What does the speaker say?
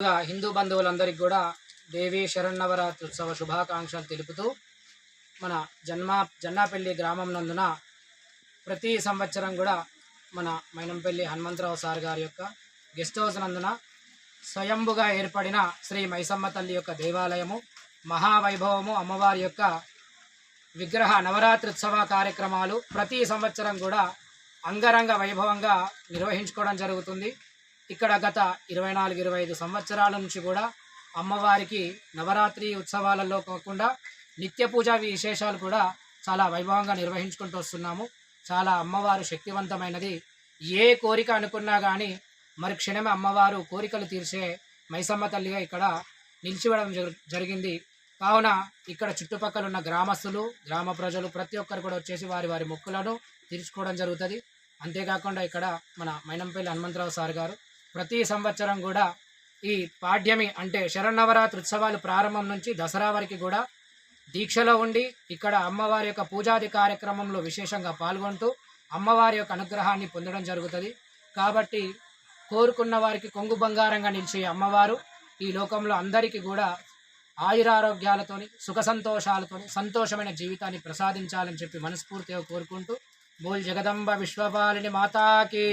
హిందూ బంధువులందరికీ కూడా దేవీ శరన్నవరాత్రి ఉత్సవ శుభాకాంక్షలు తెలుపుతూ మన జన్నాపల్లి గ్రామం నందున ప్రతి సంవత్సరం కూడా మన మైనంపల్లి హనుమంతరావు సార్ గారి యొక్క గెస్ట్ హౌస్ నందున స్వయంభుగా ఏర్పడిన శ్రీ మైసమ్మ తల్లి యొక్క దేవాలయము మహావైభవము అమ్మవారి యొక్క విగ్రహ నవరాత్రి ఉత్సవ కార్యక్రమాలు ప్రతి సంవత్సరం కూడా అంగరంగ వైభవంగా నిర్వహించుకోవడం జరుగుతుంది. ఇక్కడ గత 24-25 సంవత్సరాల నుంచి కూడా అమ్మవారికి నవరాత్రి ఉత్సవాలలో కాకుండా నిత్య పూజా విశేషాలు కూడా చాలా వైభవంగా నిర్వహించుకుంటూ వస్తున్నాము. చాలా అమ్మవారు శక్తివంతమైనది. ఏ కోరిక అనుకున్నా కానీ మరి క్షణమే అమ్మవారు కోరికలు తీర్చే మైసమ్మ తల్లిగా ఇక్కడ నిలిచివడం జరిగింది. కావున ఇక్కడ చుట్టుపక్కల ఉన్న గ్రామస్తులు గ్రామ ప్రజలు ప్రతి ఒక్కరు కూడా వచ్చేసి వారి మొక్కులను తీర్చుకోవడం జరుగుతుంది. అంతేకాకుండా ఇక్కడ మన మైనంపల్లి హనుమంతరావు సార్ గారు ప్రతి సంవత్సరం కూడా ఈ పాడ్యమి అంటే శరన్నవరాత్రి ఉత్సవాలు ప్రారంభం నుంచి దసరా వరకు కూడా దీక్షలో ఉండి ఇక్కడ అమ్మవారి యొక్క పూజాది కార్యక్రమంలో విశేషంగా పాల్గొంటూ అమ్మవారి యొక్క అనుగ్రహాన్ని పొందడం జరుగుతుంది. కాబట్టి కోరుకున్న వారికి కొంగు బంగారంగా నిలిచే అమ్మవారు ఈ లోకంలో అందరికీ కూడా ఆయురారోగ్యాలతోని సుఖ సంతోషాలతోని సంతోషమైన జీవితాన్ని ప్రసాదించాలని చెప్పి మనస్ఫూర్తిగా కోరుకుంటూ బోల్ జగదంబ విశ్వపాలిని మాతాకి